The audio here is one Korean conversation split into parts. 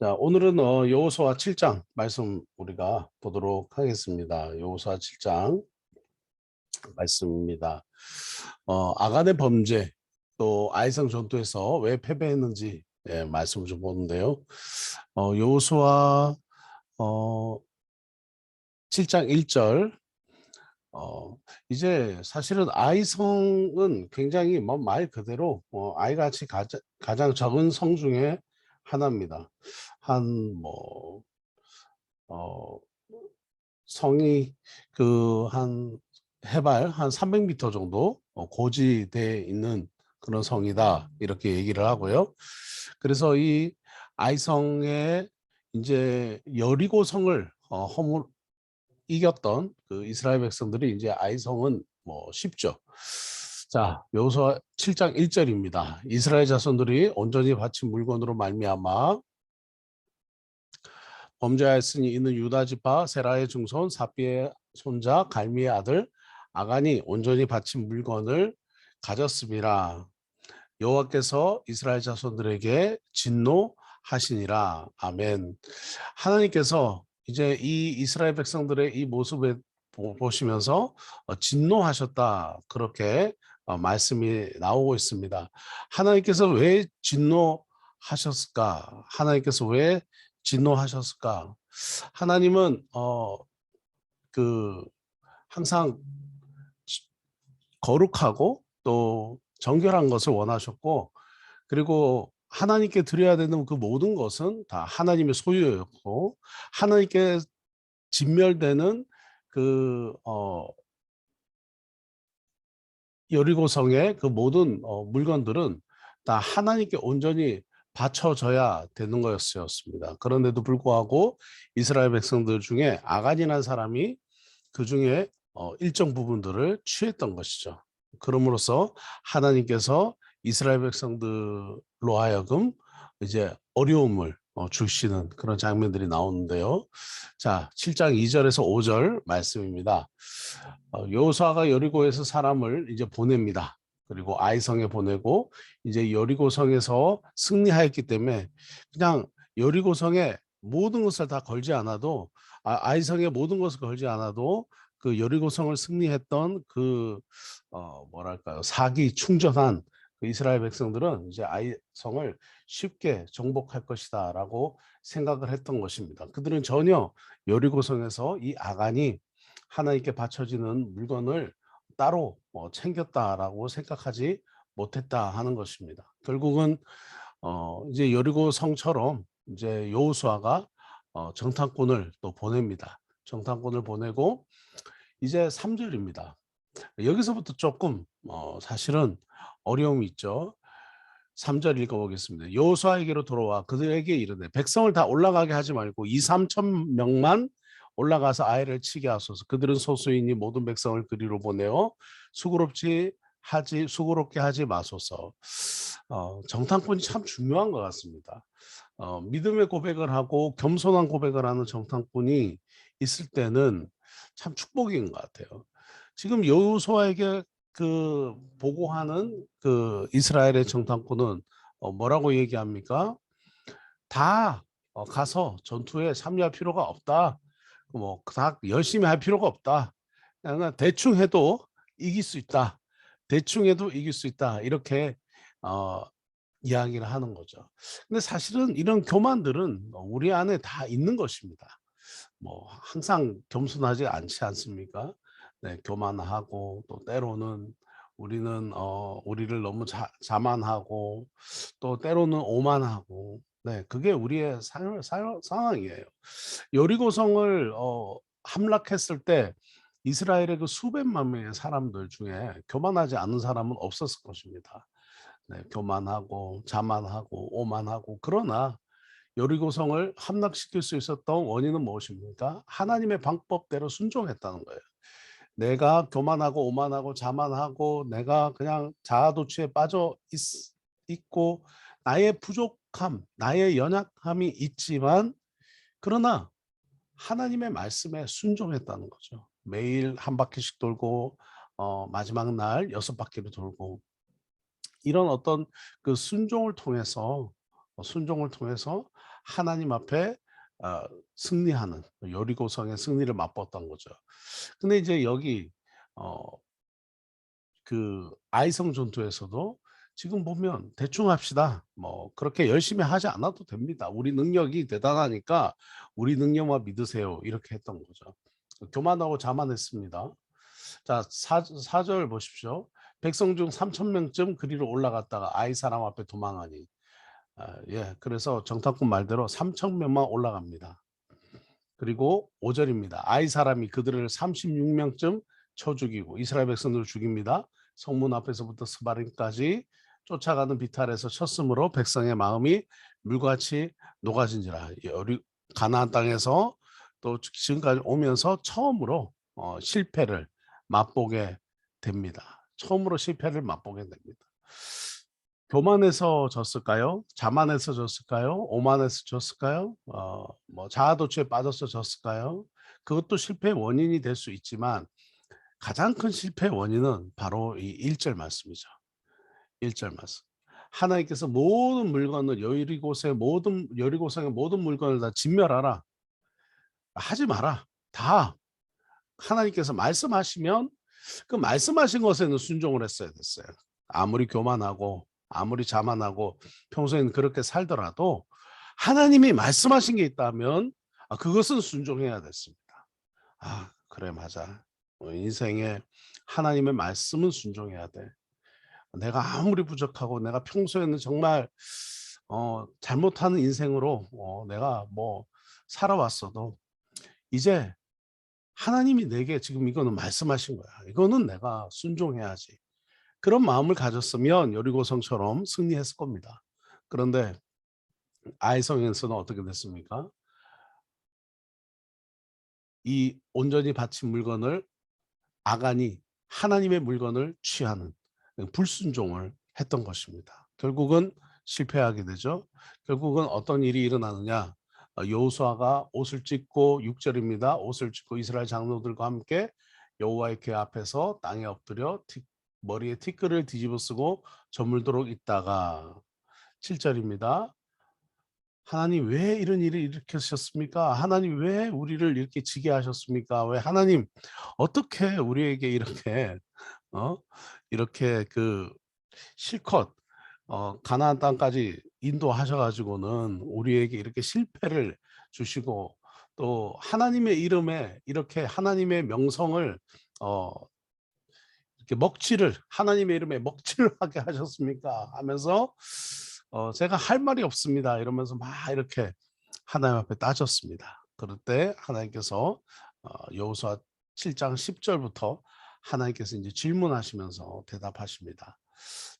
자, 오늘은 여호수아 7장 말씀 우리가 보도록 하겠습니다. 여호수아 7장 말씀입니다. 아간의 범죄 또 아이성 전투에서 왜 패배했는지 말씀을 좀 보는데요. 여호수아 어, 7장 1절 이제 사실은 아이성은 굉장히 뭐 말 그대로 아이같이 가장 적은 성 중에 하나입니다. 한뭐 성이 한 해발 한 300m 정도 고지대에 있는 그런 성이다 이렇게 얘기를 하고요. 그래서 이 아이성에 이제 여리고 성을 이겼던 그 이스라엘 백성들이 이제 아이성은 뭐 쉽죠. 자, 여호수아 7장 1절입니다. 이스라엘 자손들이 온전히 바친 물건으로 말미암아 범죄하였으니 이는 유다 지파 세라의 증손 사피의 손자 갈미의 아들 아간이 온전히 바친 물건을 가졌음이라. 여호와께서 이스라엘 자손들에게 진노하시니라. 아멘. 하나님께서 이제 이 이스라엘 백성들의 이 모습을 보시면서 진노하셨다 그렇게 말씀이 나오고 있습니다. 하나님께서 왜 진노하셨을까? 하나님께서 왜 진노하셨을까? 하나님은 그 항상 거룩하고 또 정결한 것을 원하셨고, 그리고 하나님께 드려야 되는 그 모든 것은 다 하나님의 소유였고, 하나님께 진멸되는 그 여리고성의 그 모든 물건들은 다 하나님께 온전히 바쳐져야 되는 거였습니다. 그런데도 불구하고 이스라엘 백성들 중에 아간이라는 사람이 그 중에 일정 부분들을 취했던 것이죠. 그럼으로써 하나님께서 이스라엘 백성들로 하여금 이제 어려움을 주시는 그런 장면들이 나오는데요. 자, 7장 2절에서 5절 말씀입니다. 여호수아가 여리고에서 사람을 이제 보냅니다. 그리고 아이성에 보내고 이제 여리고성에서 승리하였기 때문에 그냥 여리고성에 모든 것을 다 걸지 않아도 아이성에 모든 것을 걸지 않아도 그 여리고성을 승리했던 그 뭐랄까요 사기 충전한 그 이스라엘 백성들은 이제 아이성을 쉽게 정복할 것이다라고 생각을 했던 것입니다. 그들은 전혀 여리고성에서 이 아간이 하나님께 바쳐지는 물건을 따로 챙겼다라고 생각하지 못했다 하는 것입니다. 결국은 이제 여리고 성처럼 이제 여호수아가 정탐꾼을 또 보냅니다. 정탐꾼을 보내고 이제 3절입니다. 여기서부터 조금 사실은 어려움이 있죠. 3절 읽어보겠습니다. 여호수아에게로 돌아와 그들에게 이르되 백성을 다 올라가게 하지 말고 2, 3천 명만 올라가서 아이를 치게 하소서. 그들은 소수이니 모든 백성을 그리로 보내어 수고롭게 하지 마소서. 정탐꾼이 참 중요한 것 같습니다. 믿음의 고백을 하고 겸손한 고백을 하는 정탐꾼이 있을 때는 참 축복인 것 같아요. 지금 여호수아에게 그 보고하는 그 이스라엘의 정탐꾼은 뭐라고 얘기합니까? 다 가서 전투에 참여할 필요가 없다. 뭐 다 열심히 할 필요가 없다. 그냥 대충 해도 이길 수 있다. 대충 해도 이길 수 있다. 이렇게 어, 이야기를 하는 거죠. 근데 사실은 이런 교만들은 우리 안에 다 있는 것입니다. 뭐 항상 겸손하지 않지 않습니까? 네, 교만하고 또 때로는 우리는 우리를 너무 자만하고 또 때로는 오만하고 네, 그게 우리의 상황이에요. 여리고성을 함락했을 때 이스라엘의 그 수백만 명의 사람들 중에 교만하지 않은 사람은 없었을 것입니다. 네, 교만하고 자만하고 오만하고 그러나 여리고성을 함락시킬 수 있었던 원인은 무엇입니까? 하나님의 방법대로 순종했다는 거예요. 내가 교만하고 오만하고 자만하고 내가 그냥 자아도취에 빠져 있고 나의 부족함, 나의 연약함이 있지만 그러나 하나님의 말씀에 순종했다는 거죠. 매일 한 바퀴씩 돌고 마지막 날 6바퀴를 돌고 이런 어떤 그 순종을 통해서 하나님 앞에 승리하는 여리고성의 승리를 맛봤던 거죠. 근데 이제 여기 어 그 아이성 전투에서도 지금 보면 대충 합시다. 뭐 그렇게 열심히 하지 않아도 됩니다. 우리 능력이 대단하니까 우리 능력만 믿으세요. 이렇게 했던 거죠. 교만하고 자만했습니다. 자, 4절 보십시오. 백성 중 3천 명쯤 그리로 올라갔다가 아이 사람 앞에 도망하니. 예, 그래서 정탐꾼 말대로 3천 명만 올라갑니다. 그리고 5절입니다. 아이 사람이 그들을 36명쯤 쳐 죽이고 이스라엘 백성들을 죽입니다. 성문 앞에서부터 스바림까지 쫓아가는 비탈에서 쳤으므로 백성의 마음이 물같이 녹아진지라. 가나안 땅에서 또 지금까지 오면서 처음으로 실패를 맛보게 됩니다. 처음으로 실패를 맛보게 됩니다. 교만해서 졌을까요? 자만해서 졌을까요? 오만해서 졌을까요? 뭐 자아도취에 빠져서 졌을까요? 그것도 실패의 원인이 될 수 있지만 가장 큰 실패의 원인은 바로 이 1절 말씀이죠. 1절 말씀. 하나님께서 모든 물건을 여리고성의 모든 물건을 다 진멸하라. 하지 마라. 다 하나님께서 말씀하시면 그 말씀하신 것에는 순종을 했어야 됐어요. 아무리 교만하고 아무리 자만하고 평소에는 그렇게 살더라도 하나님이 말씀하신 게 있다면 그것은 순종해야 됐습니다. 그래 맞아. 인생에 하나님의 말씀은 순종해야 돼. 내가 아무리 부족하고 내가 평소에는 정말 잘못하는 인생으로 내가 뭐 살아왔어도 이제 하나님이 내게 지금 이거는 말씀하신 거야. 이거는 내가 순종해야지. 그런 마음을 가졌으면 여리고성처럼 승리했을 겁니다. 그런데 아이성에서는 어떻게 됐습니까? 이 온전히 바친 물건을 아간이 하나님의 물건을 취하는 불순종을 했던 것입니다. 결국은 실패하게 되죠. 결국은 어떤 일이 일어나느냐? 여호수아가 옷을 찢고 6절입니다. 옷을 찢고 이스라엘 장로들과 함께 여호와의 궤 앞에서 땅에 엎드려 머리에 티끌을 뒤집어 쓰고 저물도록 있다가 7절입니다. 하나님 왜 이런 일을 일으키셨습니까? 하나님 왜 우리를 이렇게 지게 하셨습니까? 왜 하나님 어떻게 우리에게 이렇게 어 이렇게 실컷 가나안 땅까지 인도하셔 가지고는 우리에게 이렇게 실패를 주시고 또 하나님의 이름에 이렇게 하나님의 명성을 어 이렇게 하나님의 이름에 먹칠을 하게 하셨습니까? 하면서 제가 할 말이 없습니다. 이러면서 막 이렇게 하나님 앞에 따졌습니다. 그럴 때 하나님께서 여호수아 7장 10절부터 하나님께서 이제 질문하시면서 대답하십니다.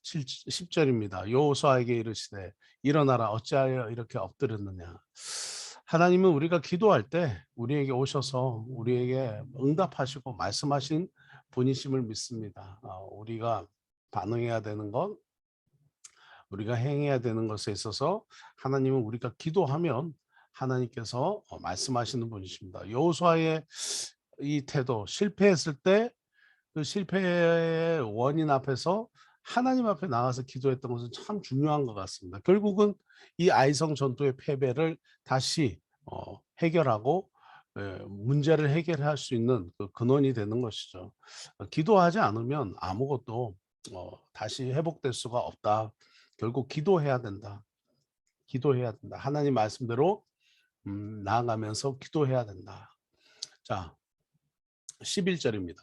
10절입니다. 여호수아에게 이르시되 일어나라 어찌하여 이렇게 엎드렸느냐. 하나님은 우리가 기도할 때 우리에게 오셔서 우리에게 응답하시고 말씀하신 분이심을 믿습니다. 우리가 반응해야 되는 것, 우리가 행해야 되는 것에 있어서 하나님은 우리가 기도하면 하나님께서 말씀하시는 분이십니다. 여호수아의 이 태도, 실패했을 때 그 실패의 원인 앞에서 하나님 앞에 나가서 기도했던 것은 참 중요한 것 같습니다. 결국은 이 아이성 전투의 패배를 다시 해결하고 문제를 해결할 수 있는 그 근원이 되는 것이죠. 기도하지 않으면 아무것도 다시 회복될 수가 없다. 결국 기도해야 된다. 기도해야 된다. 하나님 말씀대로 나아가면서 기도해야 된다. 자, 11절입니다.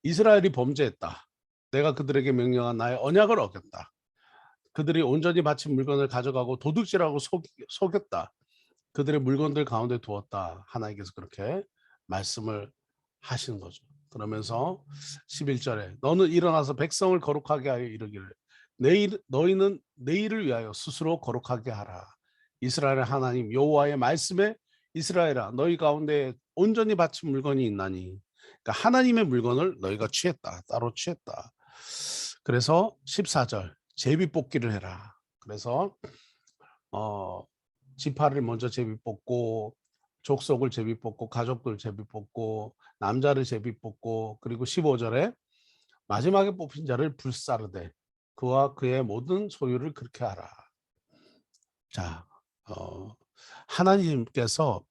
이스라엘이 범죄했다. 내가 그들에게 명령한 나의 언약을 어겼다. 그들이 온전히 바친 물건을 가져가고 도둑질하고 속였다. 그들의 물건들 가운데 두었다. 하나님께서 그렇게 말씀을 하시는 거죠. 그러면서 11절에 너는 일어나서 백성을 거룩하게 하여 이르기를 너희는 내일을 위하여 스스로 거룩하게 하라. 이스라엘의 하나님 여호와의 말씀에 이스라엘아 너희 가운데 온전히 바친 물건이 있나니 그러니까 하나님의 물건을 너희가 취했다. 따로 취했다. 그래서 14절 제비뽑기를 해라. 그래서 지파를 먼저 제비뽑고 족속을 제비뽑고 가족들 제비뽑고 남자를 제비뽑고 그리고 15절에 마지막에 뽑힌 자를 불사르되 그와 그의 모든 소유를 그렇게 하라. 자, 하나님께서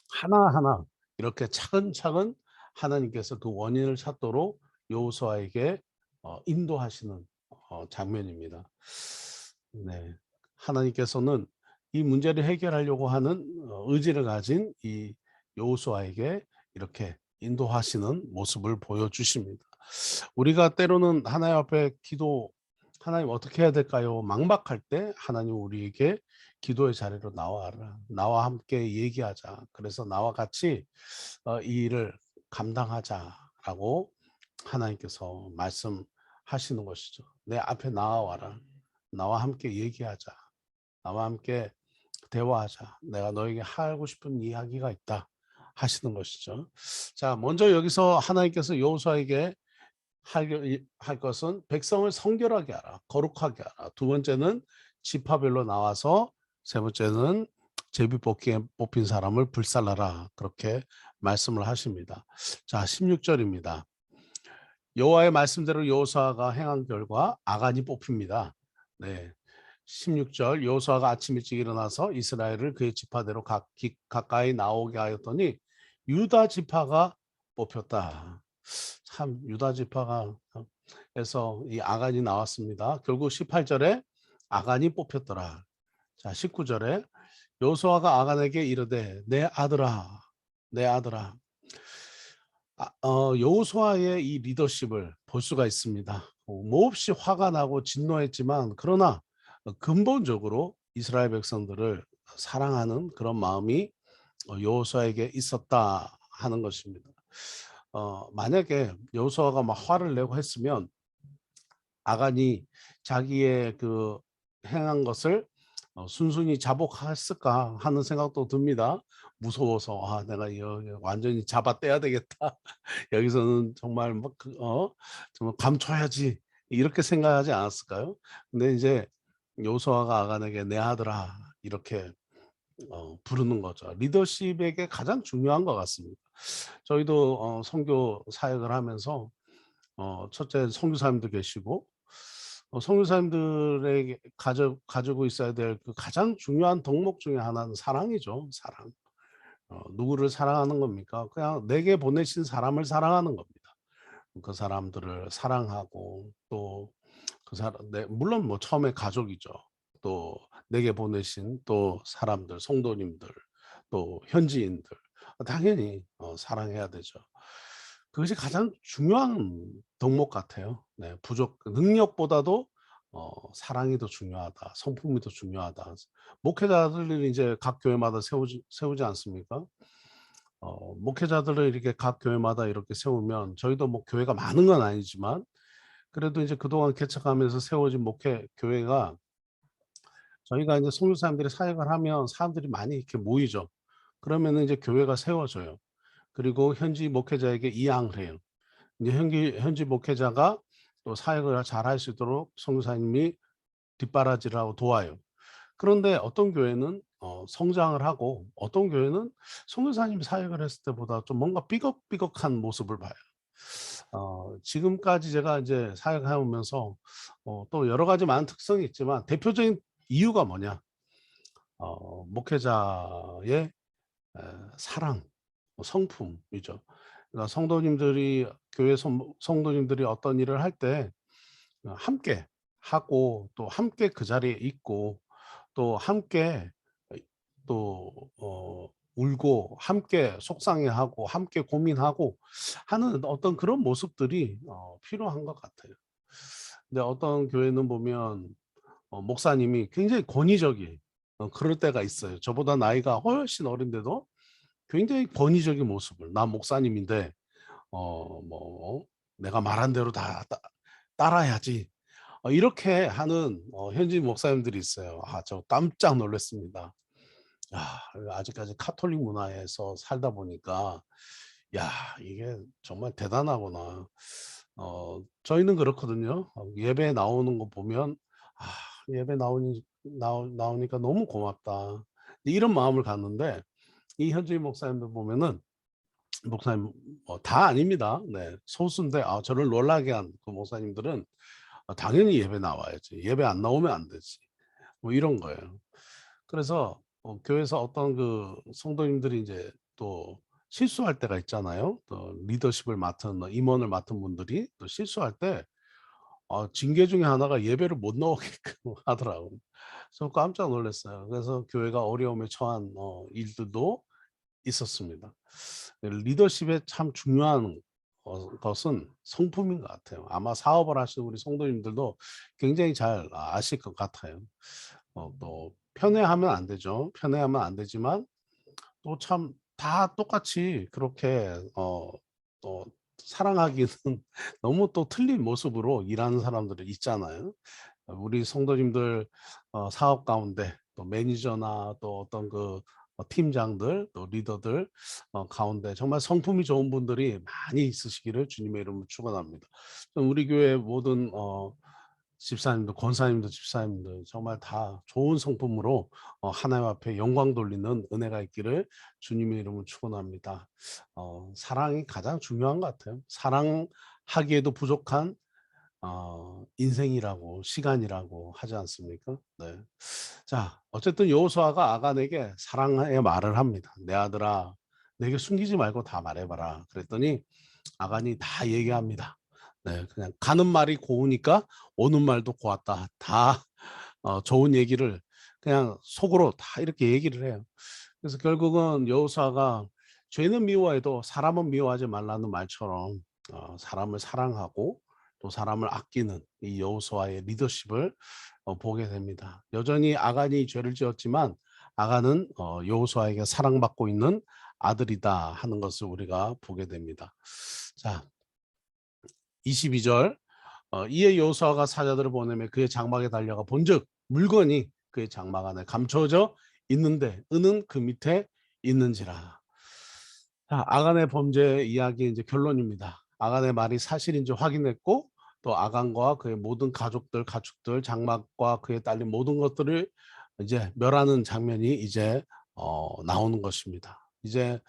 하나하나 이렇게 차근차근 하나님께서 그 원인을 찾도록 여호수아에게 인도하시는 장면입니다. 네. 하나님께서는 이 문제를 해결하려고 하는 의지를 가진 이 여호수아에게 이렇게 인도하시는 모습을 보여주십니다. 우리가 때로는 하나님 앞에 기도, 하나님 어떻게 해야 될까요? 막막할 때 하나님 우리에게 기도의 자리로 나와라. 나와 함께 얘기하자. 그래서 나와 같이 이 일을 감당하자라고 하나님께서 말씀하시는 것이죠. 내 앞에 나와라. 나와 함께 얘기하자. 나와 함께 대화하자. 내가 너에게 하고 싶은 이야기가 있다. 하시는 것이죠. 자, 먼저 여기서 하나님께서 여호수아에게 할 것은 백성을 성결하게 하라. 거룩하게 하라. 두 번째는 지파별로 나와서 세 번째는 제비 뽑힌 사람을 불살라라. 그렇게 말씀을 하십니다. 자, 16절입니다. 여호와의 말씀대로 여호수아가 행한 결과 아간이 뽑힙니다. 네. 16절 여호수아가 아침 일찍 일어나서 이스라엘을 그의 지파대로 가까이 나오게 하였더니 유다 지파가 뽑혔다. 참 유다 지파가 에서 이 아간이 나왔습니다. 결국 18절에 아간이 뽑혔더라. 자, 19절에 여호수아가 아간에게 이르되 내 아들아 내 아들아. 여호수아의 이 리더십을 볼 수가 있습니다. 몹시 화가 나고 진노했지만 그러나 근본적으로 이스라엘 백성들을 사랑하는 그런 마음이 여호수아에게 있었다 하는 것입니다. 만약에 여호수아가 막 화를 내고 했으면 아간이 자기의 그 행한 것을 순순히 자복했을까 하는 생각도 듭니다. 무서워서 내가 완전히 잡아떼야 되겠다. 여기서는 정말 정말 감춰야지 이렇게 생각하지 않았을까요? 근데 이제 여호수아가 아간에게 내 아들아 이렇게 부르는 거죠. 리더십에게 가장 중요한 것 같습니다. 저희도 선교 사역을 하면서 첫째 선교사님도 계시고 선교사님들에게 가지고 있어야 될 그 가장 중요한 덕목 중에 하나는 사랑이죠. 사랑. 누구를 사랑하는 겁니까? 그냥 내게 보내신 사람을 사랑하는 겁니다. 그 사람들을 사랑하고 또 그 사람 물론 뭐 처음에 가족이죠. 또 내게 보내신 또 사람들, 성도님들, 또 현지인들 당연히 사랑해야 되죠. 그것이 가장 중요한 덕목 같아요. 네, 능력보다도 사랑이 더 중요하다. 성품이 더 중요하다. 목회자들을 이제 각 교회마다 세우지 않습니까? 목회자들을 이렇게 각 교회마다 이렇게 세우면 저희도 뭐 교회가 많은 건 아니지만 그래도 이제 그동안 개척하면서 세워진 교회가 저희가 이제 선교사님들이 사역을 하면 사람들이 많이 이렇게 모이죠. 그러면은 이제 교회가 세워져요. 그리고 현지 목회자에게 이양을 해요. 이제 현지 목회자가 또 사역을 잘할 수 있도록 선교사님이 뒷바라지를 하고 도와요. 그런데 어떤 교회는 성장을 하고 어떤 교회는 선교사님이 사역을 했을 때보다 좀 뭔가 삐걱삐걱한 모습을 봐요. 지금까지 제가 이제 사역해 오면서 또 여러 가지 많은 특성이 있지만 대표적인 이유가 뭐냐? 목회자의 사랑, 성품이죠. 그러니까 교회 성도님들이 어떤 일을 할 때 함께 하고 또 함께 그 자리에 있고 또 함께 또 울고 함께 속상해하고 함께 고민하고 하는 어떤 그런 모습들이 필요한 것 같아요. 근데 어떤 교회는 보면 목사님이 굉장히 권위적인 그럴 때가 있어요. 저보다 나이가 훨씬 어린데도 굉장히 권위적인 모습을 나 목사님인데 뭐 내가 말한 대로 다 따라야지 이렇게 하는 현지 목사님들이 있어요. 저 깜짝 놀랐습니다. 야, 아직까지 카톨릭 문화에서 살다 보니까 야, 이게 정말 대단하구나. 저희는 그렇거든요. 예배 나오는 거 보면 아, 예배 나오니까 너무 고맙다. 이런 마음을 갖는데 이 현지 목사님들 보면은 목사님 다 아닙니다. 네, 소수인데 저를 놀라게 한 그 목사님들은 당연히 예배 나와야지. 예배 안 나오면 안 되지. 뭐 이런 거예요. 그래서 교회에서 어떤 그 성도님들이 이제 또 실수할 때가 있잖아요. 또 리더십을 맡은 임원을 맡은 분들이 또 실수할 때 징계 중에 하나가 예배를 못 나오게끔 하더라고요. 저 깜짝 놀랐어요. 그래서 교회가 어려움에 처한 일들도 있었습니다. 리더십에 참 중요한 것은 성품인 것 같아요. 아마 사업을 하시는 우리 성도님들도 굉장히 잘 아실 것 같아요. 또 편애하면 안 되죠. 편애하면 안 되지만 또 참 다 똑같이 그렇게 또 사랑하기는 너무 또 틀린 모습으로 일하는 사람들이 있잖아요. 우리 성도님들 사업 가운데 또 매니저나 또 어떤 그 팀장들 또 리더들 가운데 정말 성품이 좋은 분들이 많이 있으시기를 주님의 이름으로 축원합니다. 우리 교회 모든 집사님들, 권사님들, 집사님들 정말 다 좋은 성품으로 하나님 앞에 영광 돌리는 은혜가 있기를 주님의 이름으로 축원합니다. 사랑이 가장 중요한 것 같아요. 사랑하기에도 부족한 인생이라고 시간이라고 하지 않습니까? 네. 자, 어쨌든 여호수아가 아간에게 사랑의 말을 합니다. 내 아들아, 내게 숨기지 말고 다 말해봐라. 그랬더니 아간이 다 얘기합니다. 네, 그냥 가는 말이 고우니까 오는 말도 고왔다. 다 좋은 얘기를 그냥 속으로 다 이렇게 얘기를 해요. 그래서 결국은 여호수아가 죄는 미워해도 사람은 미워하지 말라는 말처럼 사람을 사랑하고 또 사람을 아끼는 이 여호수아의 리더십을 보게 됩니다. 여전히 아간이 죄를 지었지만 아간은 여호수아에게 사랑받고 있는 아들이다 하는 것을 우리가 보게 됩니다. 자, 22절 이에 여호수아가 사자들을 보내며 그의 장막에 달려가 본즉 물건이 그의 장막 안에 감춰져 있는데 은은 그 밑에 있는지라. 자, 아간의 범죄 이야기 이제 결론입니다. 아간의 말이 사실인지 확인했고 또 아간과 그의 모든 가족들, 가축들, 장막과 그에 딸린 모든 것들을 이제 멸하는 장면이 이제 나오는 것입니다. 이제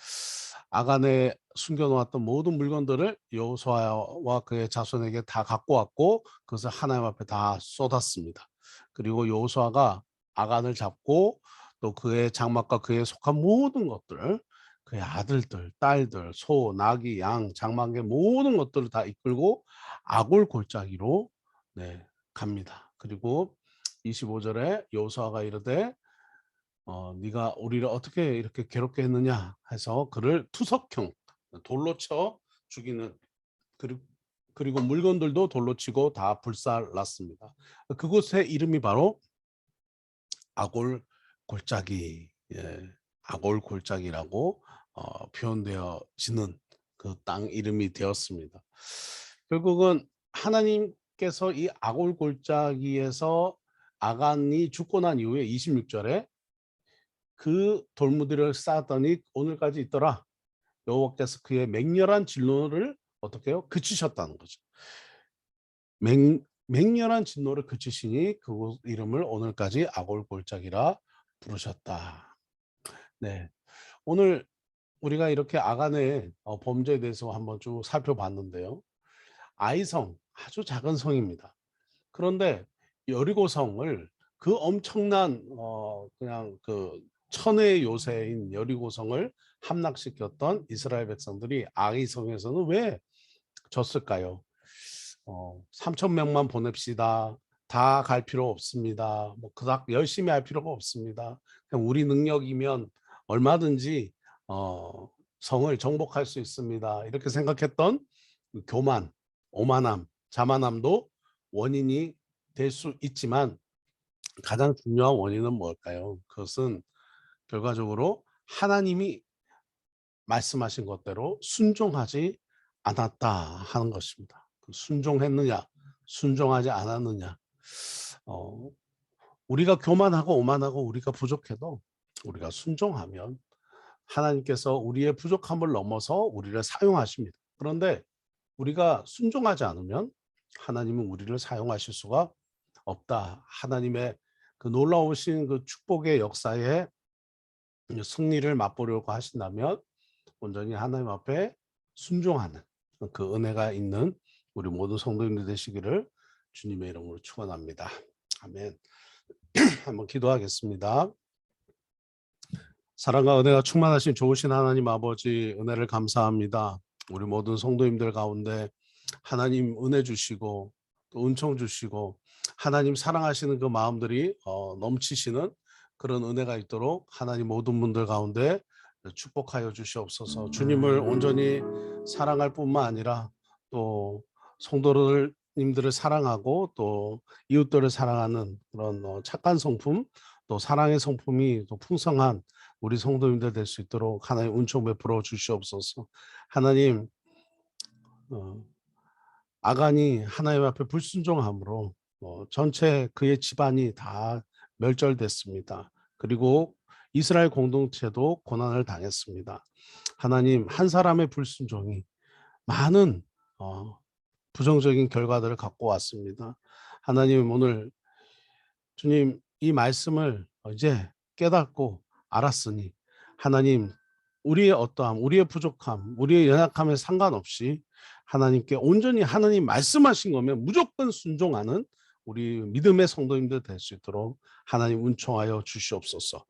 아간에 숨겨놓았던 모든 물건들을 여호수아와 그의 자손에게 다 갖고 왔고 그것을 하나님 앞에 다 쏟았습니다. 그리고 여호수아가 아간을 잡고 또 그의 장막과 그에 속한 모든 것들 그의 아들들, 딸들, 소, 나귀, 양, 장막의 모든 것들을 다 이끌고 아골 골짜기로 네, 갑니다. 그리고 25절에 여호수아가 이르되 네가 우리를 어떻게 이렇게 괴롭게 했느냐 해서 그를 투석형 돌로 쳐 죽이는 그리고 물건들도 돌로 치고 다 불살랐습니다. 그곳의 이름이 바로 아골 골짜기, 아골 골짜기라고 표현되어지는 그 땅 이름이 되었습니다. 결국은 하나님께서 이 아골 골짜기에서 아간이 죽고 난 이후에 26절에 그 돌무들을 쌓았더니 오늘까지 있더라. 여호와께서 그의 맹렬한 진노를 어떻게 해요? 그치셨다는 거죠. 맹렬한 진노를 그치시니 그곳 이름을 오늘까지 아골 골짜기라 부르셨다. 네, 오늘 우리가 이렇게 아간의 범죄에 대해서 한번 쭉 살펴봤는데요. 아이성 아주 작은 성입니다. 그런데 여리고성을 그 엄청난 그냥 그 천의 요새인 여리고성을 함락시켰던 이스라엘 백성들이 아이성에서는 왜 졌을까요? 3천 명만 보냅시다. 다 갈 필요 없습니다. 뭐 그닥 열심히 할 필요가 없습니다. 그냥 우리 능력이면 얼마든지 성을 정복할 수 있습니다. 이렇게 생각했던 그 교만, 오만함, 자만함도 원인이 될 수 있지만 가장 중요한 원인은 뭘까요? 그것은 결과적으로 하나님이 말씀하신 것대로 순종하지 않았다 하는 것입니다. 순종했느냐, 순종하지 않았느냐. 어, 우리가 교만하고 오만하고 우리가 부족해도 우리가 순종하면 하나님께서 우리의 부족함을 넘어서 우리를 사용하십니다. 그런데 우리가 순종하지 않으면 하나님은 우리를 사용하실 수가 없다. 하나님의 그 놀라우신 그 축복의 역사에 승리를 맛보려고 하신다면 온전히 하나님 앞에 순종하는 그 은혜가 있는 우리 모든 성도님들 되시기를 주님의 이름으로 축원합니다. 아멘. 한번 기도하겠습니다. 사랑과 은혜가 충만하신 좋으신 하나님 아버지, 은혜를 감사합니다. 우리 모든 성도님들 가운데 하나님 은혜 주시고 또 은총 주시고 하나님 사랑하시는 그 마음들이 넘치시는 그런 은혜가 있도록 하나님 모든 분들 가운데 축복하여 주시옵소서. 주님을 온전히 사랑할 뿐만 아니라 또 성도님들을 사랑하고 또 이웃들을 사랑하는 그런 착한 성품, 또 사랑의 성품이 또 풍성한 우리 성도님들 될 수 있도록 하나님 은총 베풀어 주시옵소서. 하나님, 아간이 하나님 앞에 불순종함으로 전체 그의 집안이 다 멸절됐습니다. 그리고 이스라엘 공동체도 고난을 당했습니다. 하나님, 한 사람의 불순종이 많은 부정적인 결과들을 갖고 왔습니다. 하나님, 오늘 주님 이 말씀을 이제 깨닫고 알았으니 하나님, 우리의 어떠함, 우리의 부족함, 우리의 연약함에 상관없이 하나님께 온전히 하나님 말씀하신 거면 무조건 순종하는 우리 믿음의 성도님들 될 수 있도록 하나님 은총하여 주시옵소서.